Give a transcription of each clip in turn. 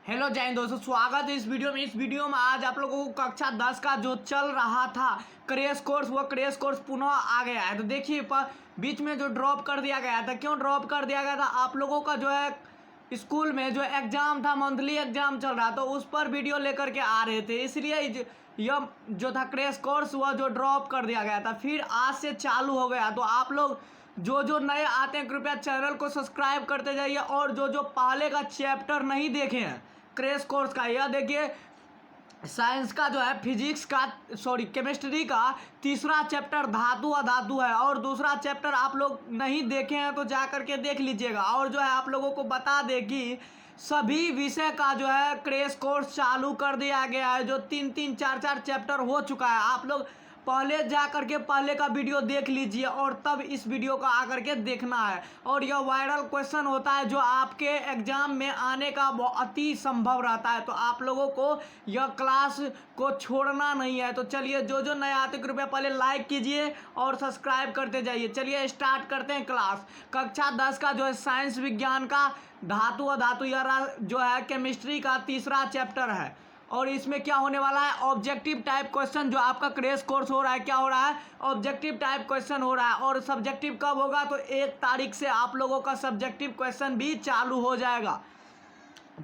Hello जय हिंद दोस्तों, स्वागत है इस वीडियो में आज आप लोगों को कक्षा 10 का जो चल रहा था क्रैश कोर्स, वो क्रैश कोर्स पुनः आ गया है। तो देखिए बीच में जो ड्रॉप कर दिया गया था, क्यों ड्रॉप कर दिया गया था? आप लोगों का जो है स्कूल में जो एग्ज़ाम था, मंथली एग्ज़ाम चल रहा था, उस पर वीडियो लेकर के आ रहे थे, इसलिए यह जो था क्रैश कोर्स वह जो ड्रॉप कर दिया गया था, फिर आज से चालू हो गया। तो आप लोग जो नए आते हैं कृपया चैनल को सब्सक्राइब करते जाइए, और जो पहले का चैप्टर नहीं देखे हैं क्रैश कोर्स का, यह देखिए साइंस का जो है फिजिक्स का केमिस्ट्री का तीसरा चैप्टर धातु अधातु है, और दूसरा चैप्टर आप लोग नहीं देखे हैं तो जा करके देख लीजिएगा। और जो है आप लोगों को बता दें कि सभी विषय का जो है क्रैश कोर्स चालू कर दिया गया है, जो 3-3, 4-4 चैप्टर हो चुका है। आप लोग पहले जा करके पहले का वीडियो देख लीजिए और तब इस वीडियो का आकर के देखना है। और यह वायरल क्वेश्चन होता है जो आपके एग्जाम में आने का बहुत ही संभव रहता है, तो आप लोगों को यह क्लास को छोड़ना नहीं है। तो चलिए जो नए आते कृपया पहले लाइक कीजिए और सब्सक्राइब करते जाइए। चलिए स्टार्ट करते हैं क्लास। कक्षा 10 का जो है साइंस विज्ञान का धातु अधातु या जो है केमिस्ट्री का तीसरा चैप्टर है, और इसमें क्या होने वाला है, ऑब्जेक्टिव टाइप क्वेश्चन। जो आपका क्रैश कोर्स हो रहा है, क्या हो रहा है, ऑब्जेक्टिव टाइप क्वेश्चन हो रहा है। और सब्जेक्टिव कब होगा, तो 1 तारीख से आप लोगों का सब्जेक्टिव क्वेश्चन भी चालू हो जाएगा।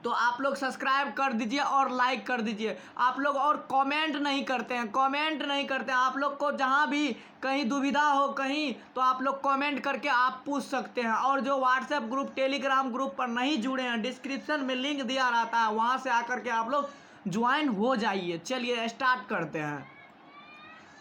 तो आप लोग सब्सक्राइब कर दीजिए और लाइक कर दीजिए। आप लोग और कमेंट नहीं करते हैं, आप लोग को जहां भी कहीं दुविधा हो कहीं, तो आप लोग कमेंट करके आप पूछ सकते हैं। और जो व्हाट्सएप ग्रुप, टेलीग्राम ग्रुप पर नहीं जुड़े हैं, डिस्क्रिप्शन में लिंक दिया रहता है, वहां से आकर के आप लोग ज्वाइन हो जाइए। चलिए स्टार्ट करते हैं।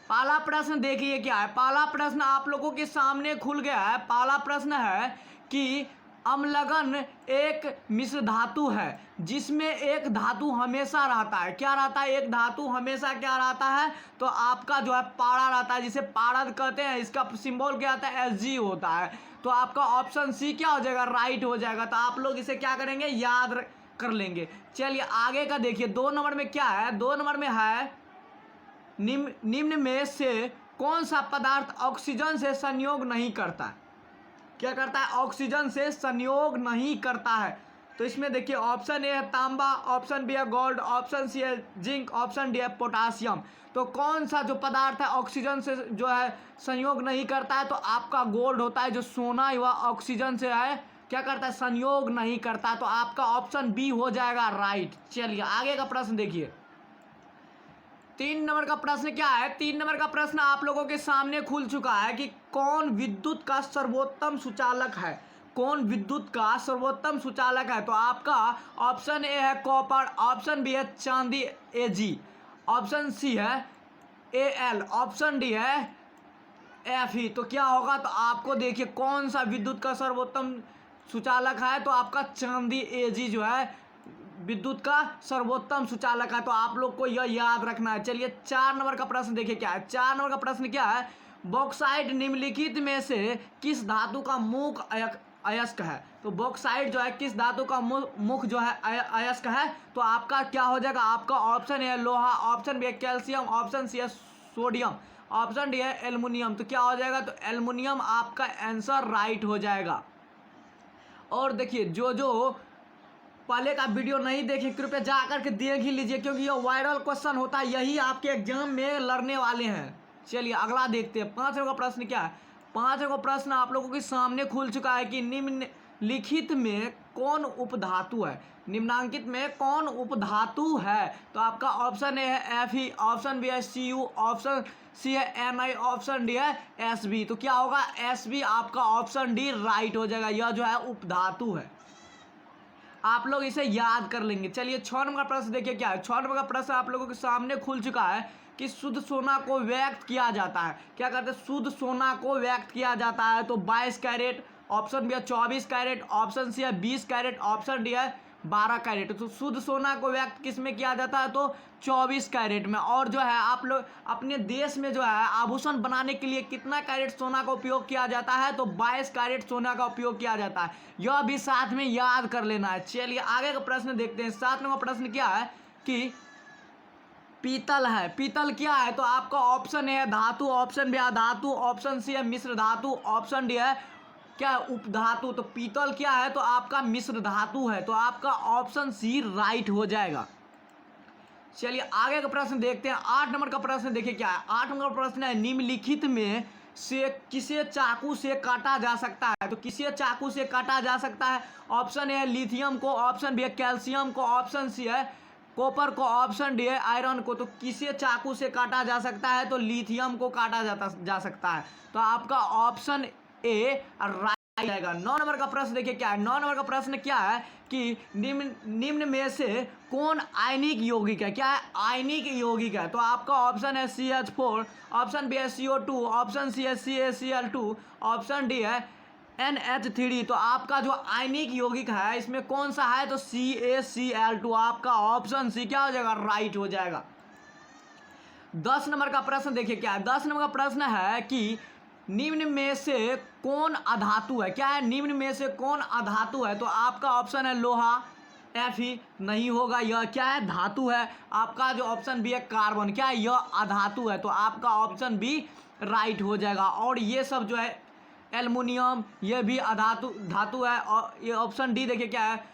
पहला प्रश्न देखिए क्या है। पहला प्रश्न आप लोगों के सामने खुल गया है। पहला प्रश्न है कि अम्लगन एक मिश्र धातु है जिसमें एक धातु हमेशा रहता है। क्या रहता है? एक धातु हमेशा क्या रहता है, तो आपका जो है पारा रहता है, जिसे पारद कहते हैं। इसका सिंबल क्या आता है? Sg होता है। तो आपका ऑप्शन सी क्या हो जाएगा? राइट हो जाएगा। तो आप लोग इसे क्या करेंगे? याद कर लेंगे। चलिए आगे का देखिए। 2 नंबर में क्या है? 2 नंबर में है निम्न में से कौन सा पदार्थ ऑक्सीजन से संयोग नहीं करता? क्या करता है? ऑक्सीजन से संयोग नहीं करता है। तो इसमें देखिए ऑप्शन ए है तांबा, ऑप्शन बी है गोल्ड, ऑप्शन सी है जिंक, ऑप्शन डी है पोटासियम। तो कौन सा जो पदार्थ है ऑक्सीजन से जो है संयोग नहीं करता है, तो आपका गोल्ड होता है। जो सोना वह ऑक्सीजन से है क्या करता है? संयोग नहीं करता। तो आपका ऑप्शन बी हो जाएगा राइट। चलिए आगे का प्रश्न देखिए। 3 नंबर का प्रश्न क्या है? 3 नंबर का प्रश्न आप लोगों के सामने खुल चुका है कि कौन विद्युत का सर्वोत्तम सुचालक है? कौन विद्युत का सर्वोत्तम सुचालक है? तो आपका ऑप्शन ए है कॉपर, ऑप्शन बी है चांदी Ag, ऑप्शन सी है Al, ऑप्शन डी है Fe। तो क्या होगा? तो आपको देखिए कौन सा विद्युत का सर्वोत्तम सुचालक है, तो आपका चांदी Ag जो है विद्युत का सर्वोत्तम सुचालक है। तो आप लोग को यह याद रखना है। चलिए 4 नंबर का प्रश्न देखिए क्या है। 4 नंबर का प्रश्न क्या है? बॉक्साइट निम्नलिखित में से किस धातु का मुख अयस्क है? तो बॉक्साइट जो है किस धातु का मुख जो है अयस्क है? तो आपका क्या हो जाएगा? आपका ऑप्शन है लोहा, ऑप्शन बी है कैल्शियम, ऑप्शन सी है सोडियम, ऑप्शन डी है एल्युमिनियम। तो क्या हो जाएगा? तो एल्युमिनियम आपका आंसर राइट हो जाएगा। और देखिए जो पहले का वीडियो नहीं देखे कृपया जा करके देख ही लीजिए, क्योंकि यह वायरल क्वेश्चन होता है, यही आपके एग्जाम में लड़ने वाले हैं। चलिए अगला देखते हैं। 5 का प्रश्न क्या है? 5 का प्रश्न आप लोगों के सामने खुल चुका है कि निम्नलिखित में कौन उपधातु है? निम्नांकित में कौन उपधातु है? तो आपका ऑप्शन ए है Fe, ऑप्शन बी है Cu, ऑप्शन सी है Mi, ऑप्शन डी है Sb। तो क्या होगा? Sb आपका ऑप्शन डी राइट हो जाएगा। यह जो है उपधातु है, आप लोग इसे याद कर लेंगे। चलिए 6 नंबर का प्रश्न देखिए क्या है। 6 नंबर का प्रश्न आप लोगों के सामने खुल चुका है कि शुद्ध सोना को व्यक्त किया जाता है। क्या कहते हैं? शुद्ध सोना को व्यक्त किया जाता है। तो 22 कैरेट, ऑप्शन बी है 24 कैरेट, ऑप्शन सी है 20 कैरेट, ऑप्शन डी है 12 कैरेट। तो शुद्ध सोना को व्यक्त किस में किया जाता है? तो 24 कैरेट में। और जो है आप लोग अपने देश में जो है आभूषण बनाने के लिए कितना कैरेट सोना का उपयोग किया जाता है? तो 22 कैरेट सोना का उपयोग किया जाता है। यह भी साथ में याद कर लेना है। चलिए आगे का प्रश्न देखते हैं। 7 नंबर प्रश्न क्या है कि पीतल है। पीतल क्या है? तो आपका ऑप्शन ए है धातु, ऑप्शन बी है धातु, ऑप्शन सी है मिश्र धातु, ऑप्शन डी है क्या है, उपधातु। तो पीतल क्या है, तो आपका मिश्र धातु है। तो आपका ऑप्शन सी राइट हो जाएगा। चलिए आगे का प्रश्न देखते हैं। 8 नंबर का प्रश्न देखिए क्या है। 8 नंबर का प्रश्न है, निम्नलिखित में से किसे चाकू से काटा जा सकता है। तो किसे चाकू से काटा जा सकता है। ऑप्शन ए है लिथियम को, ऑप्शन बी है कैल्शियम को, ऑप्शन सी है कॉपर को, ऑप्शन डी है आयरन को। तो किसे चाकू से काटा जा सकता है, तो लिथियम को काटा जा सकता है। तो आपका ऑप्शन ए राइट जाएगा। 9 नंबर का प्रश्न देखिए क्या है। 9 नंबर का प्रश्न क्या है कि निम्न में से कौन आयनिक यौगिक है। क्या है, आयनिक यौगिक है। तो आपका ऑप्शन है CH4, ऑप्शन बी है CO2, ऑप्शन सी है CaCl2, ऑप्शन डी है NH3। तो आपका जो आयनिक यौगिक है इसमें कौन सा है, तो CaCl2। आपका ऑप्शन सी क्या हो जाएगा, राइट हो जाएगा। 10 नंबर का प्रश्न देखिए क्या है। 10 नंबर का प्रश्न है कि निम्न में से कौन अधातु है। क्या है, निम्न में से कौन अधातु है। तो आपका ऑप्शन है लोहा, Fe नहीं होगा, यह क्या है, धातु है। आपका जो ऑप्शन बी है कार्बन, क्या है, यह अधातु है। तो आपका ऑप्शन बी राइट हो जाएगा। और ये सब जो है एल्युमिनियम, ये भी धातु है। और ये ऑप्शन डी देखिए क्या है,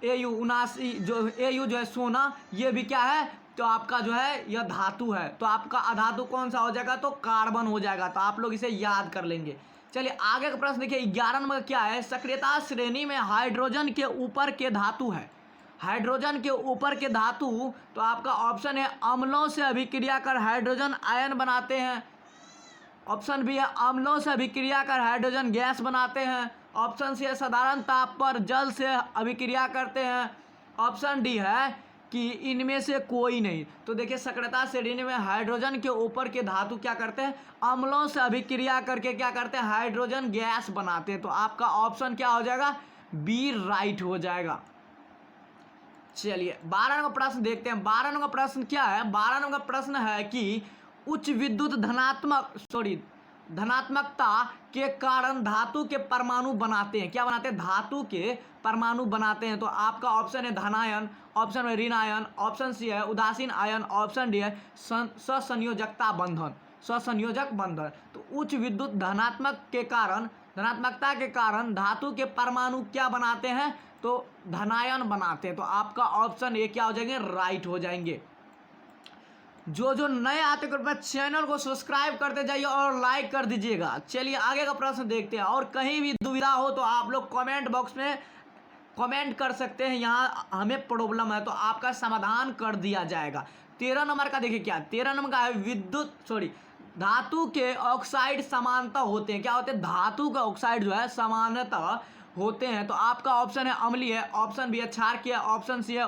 AU79 जो AU जो है सोना, ये भी क्या है, तो आपका जो है यह धातु है। तो आपका अधातु कौन सा हो जाएगा, तो कार्बन हो जाएगा। तो आप लोग इसे याद कर लेंगे। चलिए आगे का प्रश्न देखिए। 11 नंबर क्या है, सक्रियता श्रेणी में हाइड्रोजन के ऊपर के धातु है। हाइड्रोजन के ऊपर के धातु, तो आपका ऑप्शन है अम्लों से अभिक्रिया कर हाइड्रोजन आयन बनाते हैं। ऑप्शन बी है अम्लों से अभिक्रिया कर हाइड्रोजन गैस बनाते हैं। ऑप्शन सी है साधारण ताप पर जल से अभिक्रिया करते हैं। ऑप्शन डी है कि इनमें से कोई नहीं। तो देखिए सक्रियता श्रेणी में हाइड्रोजन के ऊपर के धातु क्या करते हैं, अम्लों से अभिक्रिया करके क्या करते हैं, हाइड्रोजन गैस बनाते हैं। तो आपका ऑप्शन क्या हो जाएगा, बी राइट हो जाएगा। चलिए 12 नंबर प्रश्न देखते हैं। 12 नंबर प्रश्न क्या है। 12 नंबर प्रश्न है कि उच्च विद्युत धनात्मकता के कारण धातु के परमाणु बनाते हैं। क्या बनाते हैं, धातु के परमाणु बनाते हैं। तो आपका ऑप्शन है धनायन, ऑप्शन है ऋण आयन, ऑप्शन सी है उदासीन आयन, ऑप्शन डी है ससंयोजकता बंधन, ससंयोजक बंधन। तो उच्च विद्युत धनात्मकता के कारण धातु के परमाणु क्या बनाते हैं, तो धनायन बनाते हैं। तो आपका ऑप्शन ए क्या हो जाएंगे, राइट हो जाएंगे। जो नए आते कृपया चैनल को सब्सक्राइब करते जाइए और लाइक कर दीजिएगा। चलिए आगे का प्रश्न देखते हैं। और कहीं भी दुविधा हो तो आप लोग कमेंट बॉक्स में कमेंट कर सकते हैं, यहाँ हमें प्रॉब्लम है तो आपका समाधान कर दिया जाएगा। 13 नंबर का देखिए क्या, 13 नंबर का है धातु के ऑक्साइड समानता होते हैं। क्या होते हैं, धातु का ऑक्साइड जो है समानता होते हैं। तो आपका ऑप्शन है अम्लीय है, ऑप्शन बी है क्षारकीय, ऑप्शन सी है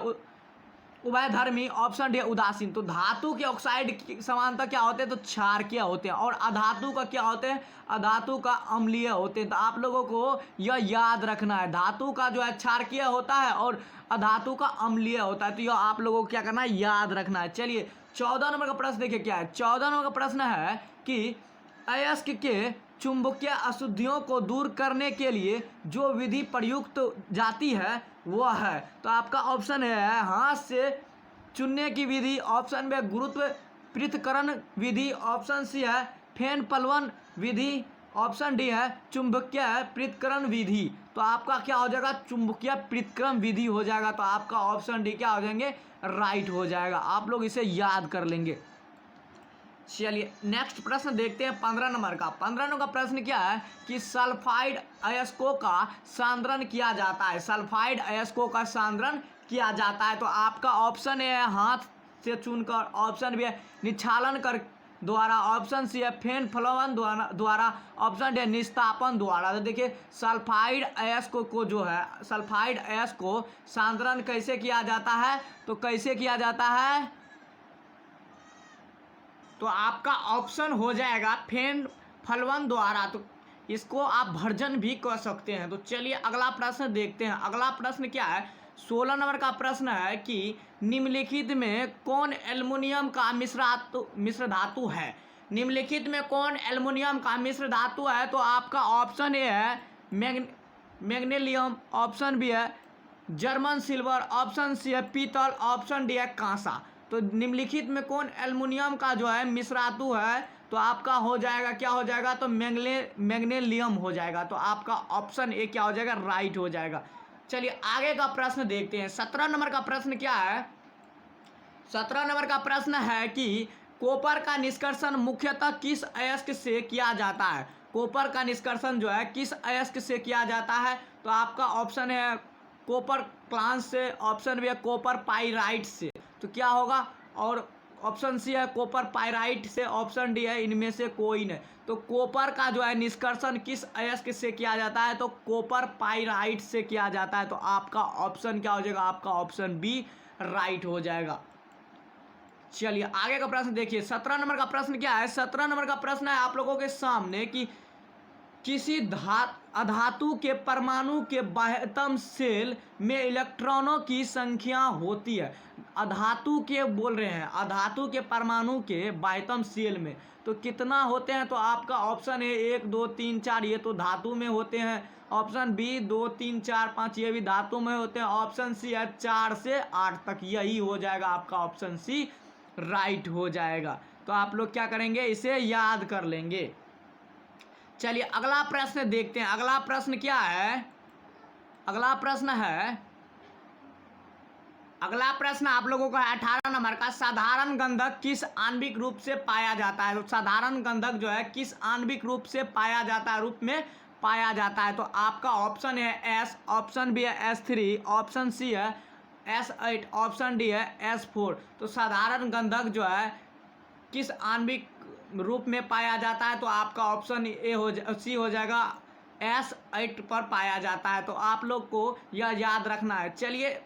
उभयधर्मी, ऑप्शन डी है उदासीन। तो धातु के ऑक्साइड की समानता क्या होते हैं, तो क्षारकीय होते हैं। और अधातु का क्या होते हैं, अधातु का अम्लीय होते हैं। तो आप लोगों को यह याद रखना है, धातु का जो है क्षारकीय होता है और अधातु का अम्लीय होता है। तो यह आप लोगों को क्या करना है, याद रखना है। चलिए 14 नंबर का प्रश्न देखिए क्या है। 14 नंबर का प्रश्न है कि अयस्क के चुंबकीय अशुद्धियों को दूर करने के लिए जो विधि प्रयुक्त जाती है वह है। तो आपका ऑप्शन है हाथ से चुनने की विधि, ऑप्शन बी गुरुत्व पृथक्करण विधि, ऑप्शन सी है फेन पलवन विधि, ऑप्शन डी है चुंबकीय पृथक्करण विधि। तो आपका क्या हो जाएगा, चुंबकीय पृथक्करण विधि हो जाएगा। तो आपका ऑप्शन डी क्या हो जाएंगे, राइट हो जाएगा। आप लोग इसे याद कर लेंगे। चलिए नेक्स्ट प्रश्न देखते हैं 15 नंबर का। 15 नंबर का प्रश्न क्या है कि सल्फाइड अयस्कों का सांद्रण किया जाता है। सल्फाइड अयस्कों का सांद्रण किया जाता है। तो आपका ऑप्शन ए है हाथ से चुनकर, ऑप्शन बी है निक्षालन कर द्वारा, ऑप्शन सी है फेन फ्लवन द्वारा, ऑप्शन डी है निस्तापन द्वारा। तो देखिए सल्फाइड अयस्क को जो है, सल्फाइड अयस्क को सांद्रण कैसे किया जाता है, तो कैसे किया जाता है, तो आपका ऑप्शन हो जाएगा फेन फ्लवन द्वारा। तो इसको आप भर्जन भी कह सकते हैं। तो चलिए अगला प्रश्न देखते हैं। अगला प्रश्न क्या है, 16 नंबर का प्रश्न है कि निम्नलिखित में कौन एल्युमिनियम का मिश्र धातु है। निम्नलिखित में कौन एल्युमिनियम का मिश्र धातु है। तो आपका ऑप्शन ए है मैग्नीशियम, ऑप्शन बी है जर्मन सिल्वर, ऑप्शन सी है पीतल, ऑप्शन डी है कांसा। तो निम्नलिखित में कौन एल्युमिनियम का जो है मिश्र धातु है, तो आपका हो जाएगा, क्या हो जाएगा, तो मैग्नीशियम हो जाएगा। तो आपका ऑप्शन ए क्या हो जाएगा, राइट हो जाएगा। चलिए आगे का प्रश्न देखते हैं। 17 नंबर का प्रश्न क्या है, 17 नंबर का प्रश्न है कि कॉपर का निष्कर्षण मुख्यतः किस अयस्क से किया जाता है। कॉपर का निष्कर्षण जो है किस अयस्क से किया जाता है, तो आपका ऑप्शन है कॉपर क्लांस से, ऑप्शन बी है कॉपर पाइराइट से। तो क्या होगा, और ऑप्शन सी है कॉपर पाइराइट से, ऑप्शन डी है इनमें से कोई नहीं। तो कॉपर का जो है निष्कर्षण किस अयस्क से किया जाता है, तो कॉपर पाइराइट से किया जाता है। तो आपका ऑप्शन क्या हो जाएगा, आपका ऑप्शन बी राइट हो जाएगा। चलिए आगे का प्रश्न देखिए। 17 नंबर का प्रश्न क्या है, 17 नंबर का प्रश्न है आप लोगों के सामने कि किसी अधातु के परमाणु के बाह्यतम शेल में इलेक्ट्रॉनों की संख्या होती है। अधातु के बोल रहे हैं, अधातु के परमाणु के बाह्यतम शेल में तो कितना होते हैं, तो आपका ऑप्शन है 1 2 3 4, ये तो धातु में होते हैं। ऑप्शन बी 2 3 4 5, ये भी धातु में होते हैं। ऑप्शन सी है 4 से 8 तक, यही हो जाएगा आपका ऑप्शन सी राइट हो जाएगा। तो आप लोग क्या करेंगे, इसे याद कर लेंगे। चलिए अगला प्रश्न देखते हैं। अगला प्रश्न क्या है, अगला प्रश्न आप लोगों का 18 नंबर का, साधारण गंधक किस आणविक रूप से पाया जाता है। तो साधारण गंधक जो है किस आणविक रूप से पाया जाता है, रूप में पाया जाता है। तो आपका ऑप्शन है एस, ऑप्शन बी है S3, ऑप्शन सी है S8, ऑप्शन डी है S4। तो साधारण गंधक जो है किस आणविक रूप में पाया जाता है, तो आपका ऑप्शन ए सी हो जाएगा, S8 पर पाया जाता है। तो आप लोग को यह याद रखना है। चलिए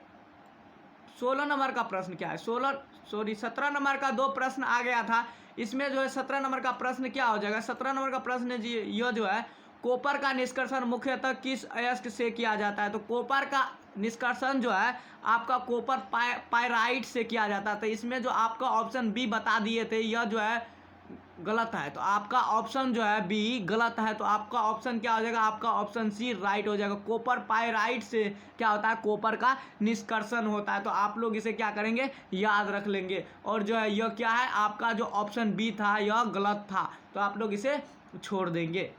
16 नंबर का प्रश्न क्या है, 17 नंबर का 2 प्रश्न आ गया था, इसमें जो है 17 नंबर का प्रश्न क्या हो जाएगा। 17 नंबर का प्रश्न जी यह जो है कॉपर का निष्कर्षण मुख्यतः किस अयस्क से किया जाता है। तो कॉपर का निष्कर्षण जो है आपका कॉपर पाइराइट से किया जाता है। तो इसमें जो आपका ऑप्शन बी बता दिए थे, यह जो है गलत है। तो आपका ऑप्शन जो है बी गलत है। तो आपका ऑप्शन क्या हो जाएगा, आपका ऑप्शन सी राइट हो जाएगा। कॉपर पाइराइट से क्या होता है, कॉपर का निष्कर्षण होता है। तो आप लोग इसे क्या करेंगे, याद रख लेंगे। और जो है यह क्या है, आपका जो ऑप्शन बी था यह गलत था, तो आप लोग इसे छोड़ देंगे।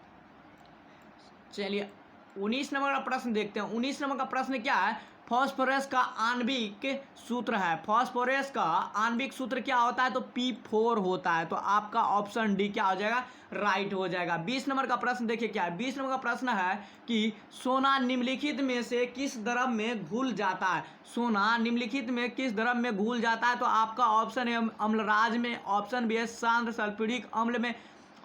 चलिए 19 नंबर का प्रश्न देखते हैं। 19 नंबर का प्रश्न क्या है, फास्फोरस का आणविक सूत्र है। फास्फोरस का आणविक सूत्र क्या होता है, तो P4 होता है। तो आपका ऑप्शन डी क्या हो जाएगा, राइट हो जाएगा। 20 नंबर का प्रश्न देखिए क्या है। 20 नंबर का प्रश्न है कि सोना निम्नलिखित में से किस द्रव में घुल जाता है। सोना निम्नलिखित में किस द्रव में घुल जाता है। तो आपका ऑप्शन है अम्लराज में, ऑप्शन बी है सांद्र सल्फ्यूरिक अम्ल में,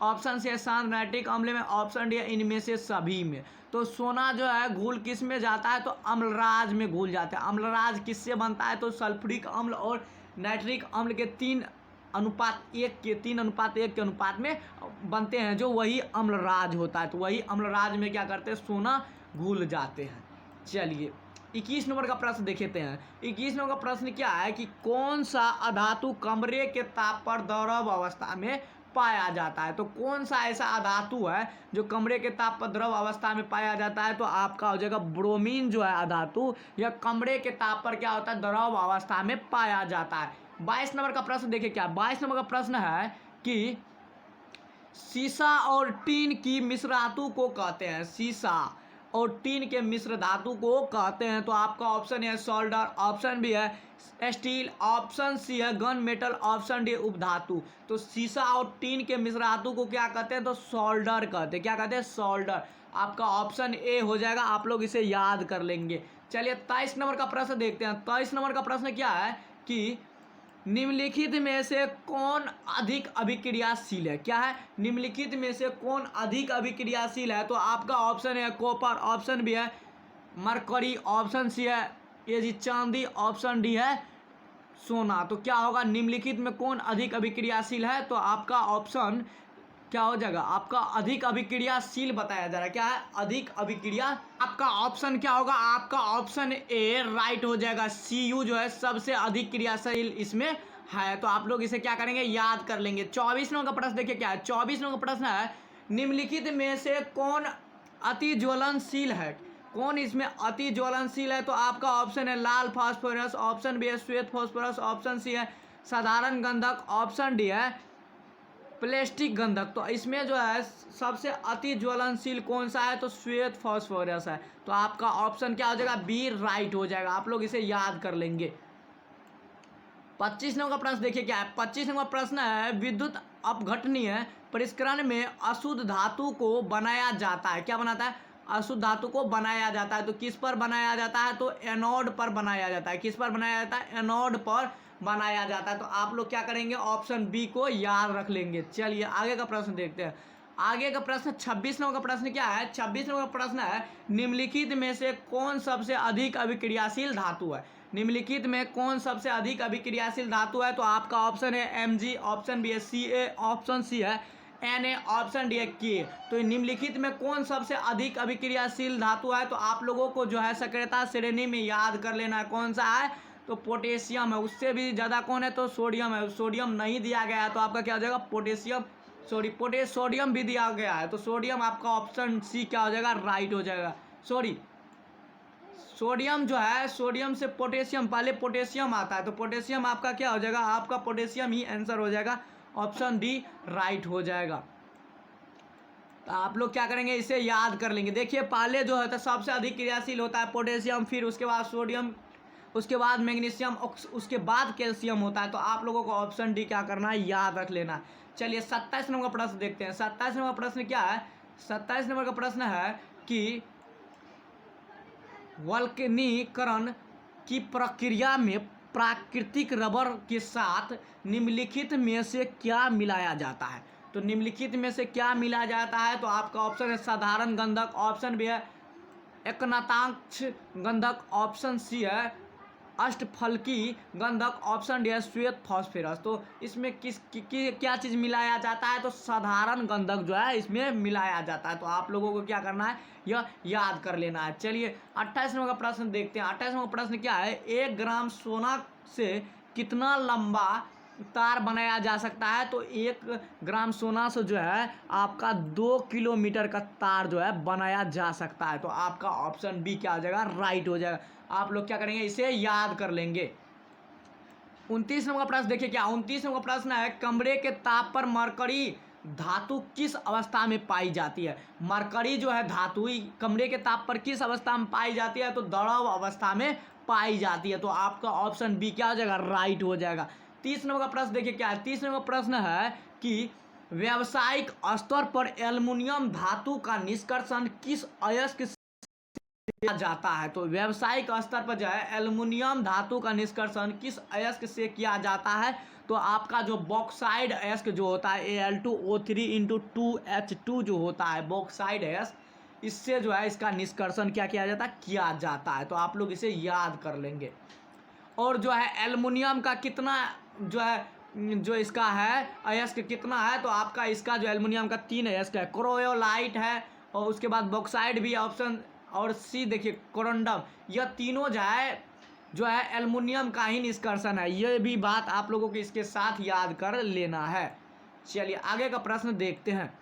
ऑप्शन सी है सांद्र नाइट्रिक अम्ल में, ऑप्शन डी है इनमें से सभी में। तो सोना जो है घुल किस में जाता है, तो अम्लराज में घुल जाता है। अम्लराज किससे बनता है, तो सल्फ्यूरिक अम्ल और नाइट्रिक अम्ल के 3 अनुपात 1 के अनुपात में बनते हैं, जो वही अम्लराज होता है। तो वही अम्लराज में क्या करते हैं, सोना घुल जाते हैं। चलिए 21 नंबर का प्रश्न देखते हैं। 21 नंबर का प्रश्न क्या है कि कौन सा अधातु कमरे के ताप पर द्रव अवस्था में पाया जाता है। तो कौन सा ऐसा अधातु है जो कमरे के ताप पर द्रव अवस्था में पाया जाता है। तो आपका हो जाएगा ब्रोमीन जो है अधातु, यह कमरे के ताप पर क्या होता है, द्रव अवस्था में पाया जाता है। 22 नंबर का प्रश्न देखिए क्या, 22 नंबर का प्रश्न है कि सीसा और टीन की मिश्र धातु को कहते हैं। सीसा और टीन के मिश्र धातु को कहते हैं। तो आपका ऑप्शन है सोल्डर, ऑप्शन बी है स्टील, ऑप्शन सी है गन मेटल, ऑप्शन डी उपधातु। तो सीसा और टीन के मिश्र धातु को क्या कहते हैं, तो सोल्डर कहते हैं। क्या कहते हैं, सोल्डर। आपका ऑप्शन ए हो जाएगा, आप लोग इसे याद कर लेंगे। चलिए 23 नंबर का प्रश्न देखते हैं। 23 नंबर का प्रश्न क्या है कि निम्नलिखित में से कौन अधिक अभिक्रियाशील है। क्या है, निम्नलिखित में से कौन अधिक अभिक्रियाशील है। तो आपका ऑप्शन है कॉपर, ऑप्शन बी है मरकरी, ऑप्शन सी है ये जी चांदी, ऑप्शन डी है सोना। तो क्या होगा, निम्नलिखित में कौन अधिक अभिक्रियाशील है। तो आपका ऑप्शन क्या हो जाएगा, आपका अधिक अभिक्रियाशील बताया जा रहा है। क्या है, अधिक अभिक्रिया। आपका ऑप्शन क्या होगा, आपका ऑप्शन ए राइट हो जाएगा। Cu जो है सबसे अधिक क्रियाशील इसमें है। तो आप लोग इसे क्या करेंगे, याद कर लेंगे। 24 नंबर का प्रश्न देखिए क्या है। 24 नंबर का प्रश्न है निम्नलिखित में से कौन अति ज्वलनशील है। कौन इसमें अति ज्वलनशील है। तो आपका ऑप्शन है लाल फास्फोरस, ऑप्शन बी है श्वेत फास्फोरस, ऑप्शन सी है साधारण गंधक, ऑप्शन डी है प्लास्टिक गंधक, तो इसमें जो है सबसे अति ज्वलनशील कौन सा है, तो श्वेत फास्फोरस है। तो आपका ऑप्शन क्या हो जाएगा, बी राइट हो जाएगा। आप लोग इसे याद कर लेंगे। 25 नंबर का प्रश्न देखिए क्या है। 25 नंबर प्रश्न है, विद्युत अपघटनीय परिष्करण में अशुद्ध धातु को बनाया जाता है। क्या बनाता है, अशुद्ध धातु को बनाया जाता है। तो किस पर बनाया जाता है, तो एनोड पर बनाया जाता है। किस पर बनाया जाता है, एनोड पर बनाया जाता है। तो आप लोग क्या करेंगे, ऑप्शन बी को याद रख लेंगे। चलिए आगे का प्रश्न देखते हैं। आगे का प्रश्न 26 नंबर का प्रश्न क्या है। 26 नंबर का प्रश्न है, निम्नलिखित में से कौन सबसे अधिक अभिक्रियाशील धातु है। निम्नलिखित में कौन सबसे अधिक अभिक्रियाशील धातु है। तो आपका ऑप्शन है Mg, ऑप्शन बी है Ca, ऑप्शन सी है Na, ऑप्शन डी है K। तो निम्नलिखित में कौन सबसे अधिक अभिक्रियाशील धातु है। तो आप लोगों को जो है सक्रियता श्रेणी में याद कर लेना है कौन सा है, तो पोटेशियम है। उससे भी ज़्यादा कौन है, तो सोडियम है। सोडियम नहीं दिया गया है तो आपका क्या हो जाएगा, पोटेशियम, सोडियम भी दिया गया है। तो सोडियम आपका ऑप्शन सी क्या हो जाएगा, राइट हो जाएगा। सोडियम जो है, सोडियम से पोटेशियम, पहले पोटेशियम आता है। तो पोटेशियम आपका क्या हो जाएगा, आपका पोटेशियम ही आंसर हो जाएगा। ऑप्शन डी राइट हो जाएगा। तो आप लोग क्या करेंगे, इसे याद कर लेंगे। देखिए पहले जो है सबसे अधिक क्रियाशील होता है पोटेशियम, फिर उसके बाद सोडियम, उसके बाद मैग्नीशियम, उसके बाद कैल्शियम होता है। तो आप लोगों को ऑप्शन डी क्या करना है, याद रख लेना। चलिए 27 नंबर का प्रश्न देखते हैं। 27 नंबर का प्रश्न क्या है। 27 नंबर का प्रश्न है कि वल्कनीकरण की प्रक्रिया में प्राकृतिक रबर के साथ निम्नलिखित में से क्या मिलाया जाता है। तो निम्नलिखित में से क्या मिलाया जाता है। तो आपका ऑप्शन है साधारण गंधक, ऑप्शन बी है एकनाताक्ष गंधक, ऑप्शन सी है अष्टफलकी गंधक, ऑप्शन डी है श्वेत फास्फोरस। तो इसमें क्या चीज़ मिलाया जाता है, तो साधारण गंधक जो है इसमें मिलाया जाता है। तो आप लोगों को क्या करना है, यह याद कर लेना है। चलिए 28 नंबर का प्रश्न देखते हैं। 28 नंबर का प्रश्न क्या है, 1 ग्राम सोना से कितना लंबा तार बनाया जा सकता है। तो 1 ग्राम सोना से जो है आपका 2 किलोमीटर का तार जो है बनाया जा सकता है। तो आपका ऑप्शन बी क्या हो जाएगा, राइट हो जाएगा। आप लोग क्या करेंगे, इसे याद कर लेंगे। 29 नंबर का प्रश्न देखिए क्या। 29 नंबर का प्रश्न है, कमरे के ताप पर मरकरी धातु किस अवस्था में पाई जाती है। मरकरी जो है धातु कमरे के ताप पर किस अवस्था में पाई जाती है, तो द्रव अवस्था में पाई जाती है। तो आपका ऑप्शन बी क्या हो जाएगा, राइट हो जाएगा। 30 नंबर का प्रश्न देखिए क्या है। 30 नंबर का प्रश्न है कि व्यावसायिक स्तर पर एल्युमिनियम धातु का निष्कर्षण किस अयस्क किया जाता है। तो व्यावसायिक स्तर पर जो है एल्युमिनियम धातु का निष्कर्षण किस अयस्क से किया जाता है। तो आपका जो बॉक्साइड अयस्क जो होता है Al2O3 × 2H2 जो होता है बॉक्साइड अयस्क, इससे जो है इसका निष्कर्षण क्या किया जाता है, किया जाता है। तो आप लोग इसे याद कर लेंगे। और जो है एल्युमिनियम का कितना जो है, जो इसका है अयस्क कितना है। तो आपका इसका जो एल्युमिनियम का 3 अयस्क है, क्रोयोलाइट है और उसके बाद बॉक्साइड भी ऑप्शन, और सी देखिए कोरंडम। यह तीनों जो है एल्युमिनियम का ही निष्कर्षण है। ये भी बात आप लोगों को इसके साथ याद कर लेना है। चलिए आगे का प्रश्न देखते हैं।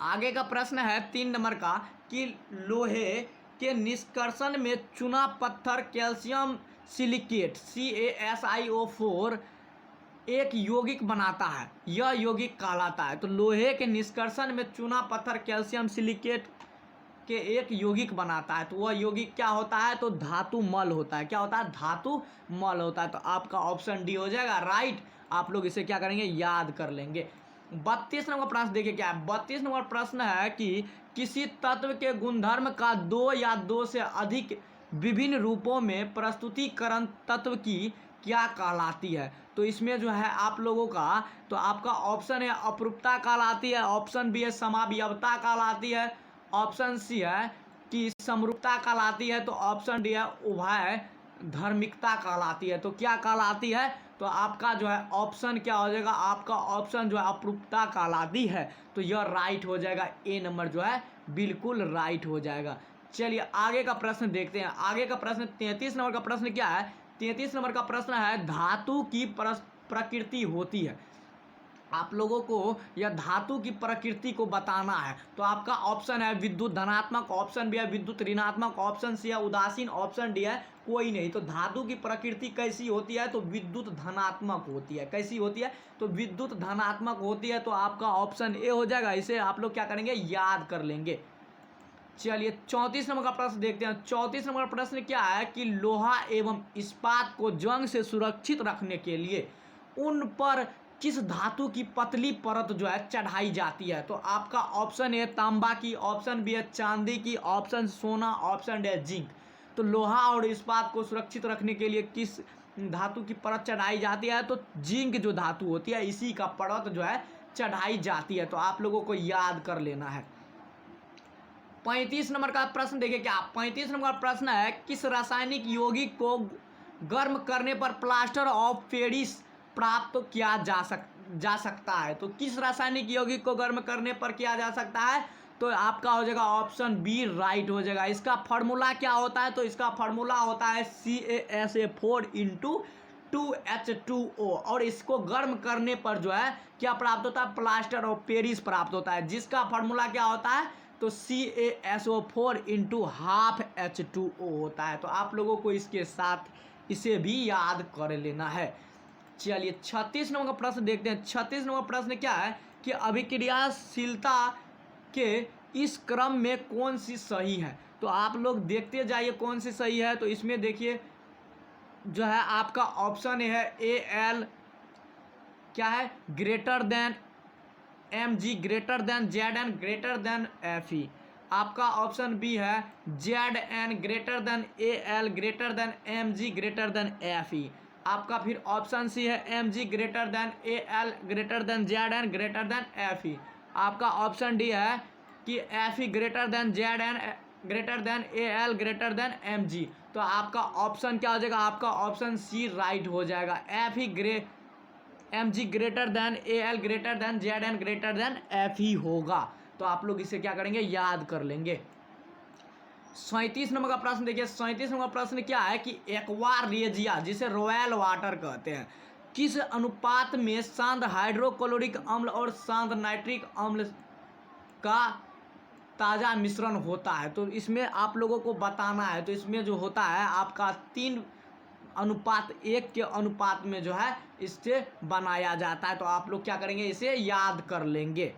आगे का प्रश्न है 3 नंबर का कि लोहे के निष्कर्षण में चूना पत्थर कैल्शियम सिलिकेट CaSiO4 एक यौगिक बनाता है, यह यौगिक कहलाता है। तो लोहे के निष्कर्षण में चूना पत्थर कैल्शियम सिलिकेट के एक यौगिक बनाता है। तो वह यौगिक क्या होता है, तो धातु मल होता है। क्या होता है, धातु मल होता है। तो आपका ऑप्शन डी हो जाएगा राइट। आप लोग इसे क्या करेंगे, याद कर लेंगे। 32 नंबर प्रश्न देखिए क्या है। 32 नंबर प्रश्न है कि किसी तत्व के गुणधर्म का 2 या 2 से अधिक विभिन्न रूपों में प्रस्तुतिकरण तत्व की क्या कहलाती है। तो इसमें जो है आप लोगों का, तो आपका ऑप्शन है अपरूपता कहलाती है, ऑप्शन बी है समावयवता कहलाती है, ऑप्शन सी है कि समरूपता कहलाती है, तो ऑप्शन डी है उभय धर्मिकता कहलाती है। तो क्या कहलाती है, तो आपका जो है ऑप्शन क्या हो जाएगा, आपका ऑप्शन जो है अपरूपता कहलाती है। तो यह राइट हो जाएगा, ए नंबर जो है बिल्कुल राइट हो जाएगा। चलिए आगे का प्रश्न देखते हैं। आगे का प्रश्न 33 नंबर का प्रश्न क्या है। 33 नंबर का प्रश्न है धातु की प्रकृति होती है। आप लोगों को यह धातु की प्रकृति को बताना है। तो आपका ऑप्शन है विद्युत धनात्मक, ऑप्शन बी है विद्युत ऋणात्मक, ऑप्शन सी है उदासीन, ऑप्शन डी है कोई नहीं। तो धातु की प्रकृति कैसी होती है? तो विद्युत धनात्मक होती है। कैसी होती है? तो विद्युत धनात्मक होती है। तो आपका ऑप्शन ए हो जाएगा। इसे आप लोग क्या करेंगे? याद कर लेंगे। चलिए 34 नंबर का प्रश्न देखते हैं। 34 नंबर का प्रश्न क्या है कि लोहा एवं इस्पात को जंग से सुरक्षित रखने के लिए उन पर किस धातु की पतली परत जो है चढ़ाई जाती है? तो आपका ऑप्शन ए तांबा की, ऑप्शन बी है चांदी की, ऑप्शन सोना, ऑप्शन डी है जिंक। तो लोहा और इस्पात को सुरक्षित रखने के लिए किस धातु की परत चढ़ाई जाती है? तो जिंक जो धातु होती है इसी का परत जो है चढ़ाई जाती है। तो आप लोगों को याद कर लेना है। 35 नंबर का प्रश्न देखिए क्या 35 नंबर का प्रश्न है किस रासायनिक यौगिक को गर्म करने पर प्लास्टर ऑफ पेरिस प्राप्त किया जा सकता है? तो किस रासायनिक यौगिक को गर्म करने पर किया जा सकता है? तो आपका हो जाएगा ऑप्शन बी राइट हो जाएगा। इसका फार्मूला क्या होता है? तो इसका फार्मूला होता है CaSO4 × 2H2O और इसको गर्म करने पर जो है क्या प्राप्त होता है? प्लास्टर ऑफ पेरिस प्राप्त होता है, जिसका फार्मूला क्या होता है? तो CaSO4 × ½ H2O होता है। तो आप लोगों को इसके साथ इसे भी याद कर लेना है। चलिए 36 नंबर का प्रश्न देखते हैं। 36 नंबर प्रश्न क्या है कि अभिक्रियाशीलता के इस क्रम में कौन सी सही है? तो आप लोग देखते जाइए कौन सी सही है। तो इसमें देखिए जो है आपका ऑप्शन है Al क्या है greater than Mg greater than Zn greater than Fe। आपका ऑप्शन बी है Zn greater than Al greater than Mg greater than Fe। आपका फिर ऑप्शन सी है Mg greater than Al greater than Zn greater than Fe। आपका option D है कि Fe greater than Zn greater than Al greater than Mg। तो आपका option क्या हो जाएगा? आपका ऑप्शन सी राइट हो जाएगा। Mg greater than Al greater than Zn greater than Fe होगा। तो आप लोग इसे क्या करेंगे? याद कर लेंगे। 37 नंबर का प्रश्न देखिए। 37 नंबर का प्रश्न क्या है कि एक्वा रेजिया जिसे रॉयल वाटर कहते हैं किस अनुपात में सांद्र हाइड्रोक्लोरिक अम्ल और सांद्र नाइट्रिक अम्ल का ताज़ा मिश्रण होता है? तो इसमें आप लोगों को बताना है। तो इसमें जो होता है आपका 3:1 के अनुपात में जो है इससे बनाया जाता है। तो आप लोग क्या करेंगे? इसे याद कर लेंगे।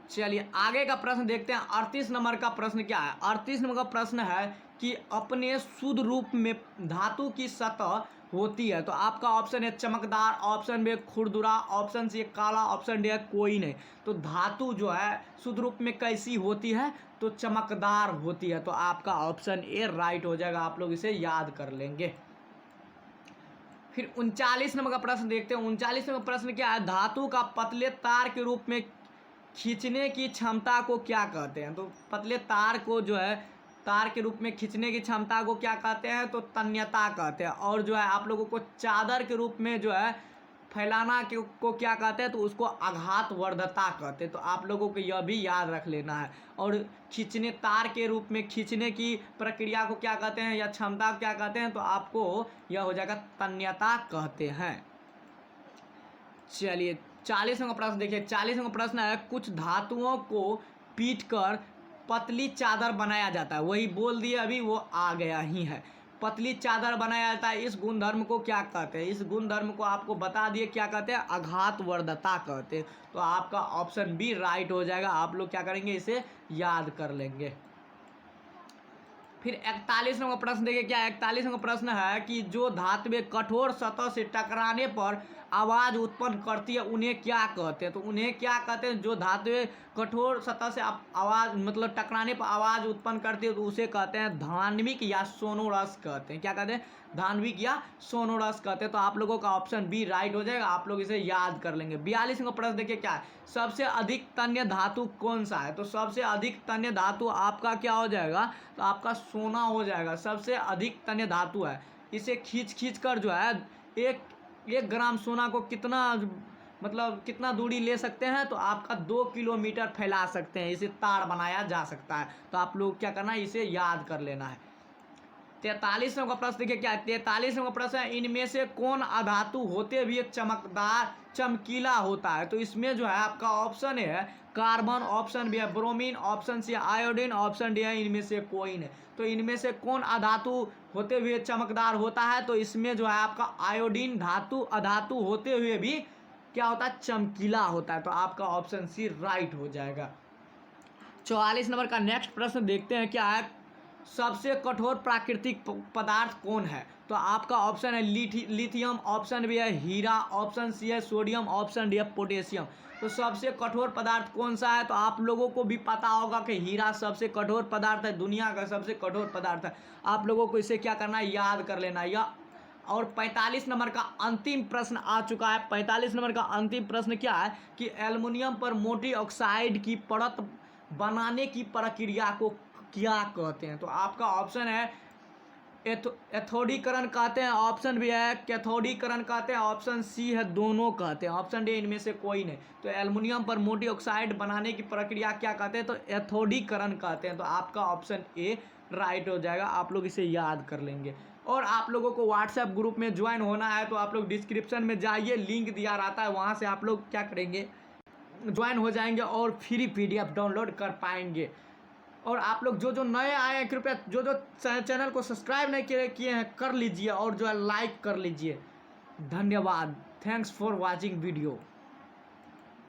चलिए आगे का प्रश्न देखते हैं। 38 नंबर का प्रश्न क्या है? 38 नंबर का प्रश्न है कि अपने शुद्ध रूप में धातु की सतह होती है। तो आपका ऑप्शन है चमकदार, ऑप्शन बी खुरदुरा, ऑप्शन सी काला, ऑप्शन डी है कोई नहीं। तो धातु जो है शुद्ध रूप में कैसी होती है? तो चमकदार होती है। तो आपका ऑप्शन ए राइट हो जाएगा। आप लोग इसे याद कर लेंगे। फिर 39 नंबर का प्रश्न देखते हैं। 39 नंबर प्रश्न क्या है? धातु का पतले तार के रूप में खींचने की क्षमता को क्या कहते हैं? तो पतले तार को जो है तार के रूप में खींचने की क्षमता को क्या कहते हैं? तो तन्यता कहते हैं। और जो है आप लोगों को चादर के रूप में जो है फैलाना को क्या कहते हैं? तो उसको आघातवर्धता कहते हैं। तो आप लोगों को यह भी याद रख लेना है। और खींचने तार के रूप में खींचने की प्रक्रिया को क्या कहते हैं या क्षमता को क्या कहते हैं? तो आपको यह हो जाएगा तन्यता कहते हैं। चलिए 40 नंबर प्रश्न देखिए। 40 नंबर प्रश्न है कुछ धातुओं को पीटकर पतली चादर बनाया जाता है। वही बोल दिए अभी, वो आ गया ही है। पतली चादर बनाया जाता है, इस गुणधर्म को क्या कहते हैं? इस गुणधर्म को आपको बता दिए क्या कहते हैं? आघातवर्धता कहते हैं। तो आपका ऑप्शन बी राइट हो जाएगा। आप लोग क्या करेंगे? इसे याद कर लेंगे। फिर 41 नंबर प्रश्न देखिए क्या 41 नंबर प्रश्न है कि जो धातुएं कठोर सतह से टकराने पर आवाज़ उत्पन्न करती है उन्हें क्या कहते हैं? तो उन्हें क्या कहते हैं? जो धातुएं कठोर सतह से आवाज़ मतलब टकराने पर आवाज़ उत्पन्न करती है तो उसे कहते हैं धान्विक या सोनोरस कहते हैं। क्या कहते हैं? धान्विक या सोनोरस कहते हैं। तो आप लोगों का ऑप्शन बी राइट हो जाएगा। आप लोग इसे याद कर लेंगे। 42 नंबर प्रश्न देखिए क्या है? सबसे अधिक तन्य धातु कौन सा है? तो सबसे अधिक तन्य धातु आपका क्या हो जाएगा? तो आपका सोना हो जाएगा। सबसे अधिक तन्य धातु है। इसे खींच कर जो है एक ग्राम सोना को कितना मतलब कितना दूरी ले सकते हैं? तो आपका 2 किलोमीटर फैला सकते हैं। इसे तार बनाया जा सकता है। तो आप लोग क्या करना है? इसे याद कर लेना है। 43 नंबर का प्रश्न देखिए क्या है, 43 नंबर प्रश्न है, इनमें से कौन अधातु होते हुए चमकदार चमकीला होता है? तो इसमें जो है आपका ऑप्शन है कार्बन, ऑप्शन बी है ब्रोमीन, ऑप्शन सी है आयोडीन, ऑप्शन डी है इनमें से कोई नहीं। तो इनमें से कौन अधातु होते हुए चमकदार होता है? तो इसमें जो है आपका आयोडीन धातु अधातु होते हुए भी क्या होता है, चमकीला होता है। तो आपका ऑप्शन सी राइट हो जाएगा। 44 नंबर का नेक्स्ट प्रश्न देखते हैं क्या है, सबसे कठोर प्राकृतिक पदार्थ कौन है? तो आपका ऑप्शन है लिथियम, ऑप्शन बी है हीरा, ऑप्शन सी है सोडियम, ऑप्शन डी है पोटेशियम। तो सबसे कठोर पदार्थ कौन सा है? तो आप लोगों को भी पता होगा कि हीरा सबसे कठोर पदार्थ है, दुनिया का सबसे कठोर पदार्थ है। आप लोगों को इसे क्या करना है, याद कर लेना है। और 45 नंबर का अंतिम प्रश्न आ चुका है। 45 नंबर का अंतिम प्रश्न क्या है कि एल्युमिनियम पर मोटी ऑक्साइड की परत बनाने की प्रक्रिया को क्या कहते हैं? तो आपका ऑप्शन है एथोडीकरण कहते हैं, ऑप्शन भी है कैथोडीकरण कहते हैं, ऑप्शन सी है दोनों कहते हैं, ऑप्शन डी इनमें से कोई नहीं। तो एल्युमिनियम पर मोटी ऑक्साइड बनाने की प्रक्रिया क्या कहते हैं? तो एथोडीकरण कहते हैं। तो आपका ऑप्शन ए राइट हो जाएगा। आप लोग इसे याद कर लेंगे। और आप लोगों को व्हाट्सएप ग्रुप में ज्वाइन होना है तो आप लोग डिस्क्रिप्शन में जाइए, लिंक दिया रहता है, वहाँ से आप लोग क्या करेंगे, ज्वाइन हो जाएंगे और फ्री PDF डाउनलोड कर पाएंगे। और आप लोग जो जो नए आए हैं कृपया जो जो चैनल को सब्सक्राइब नहीं किए हैं कर लीजिए और जो है लाइक कर लीजिए। धन्यवाद। Thanks for watching video.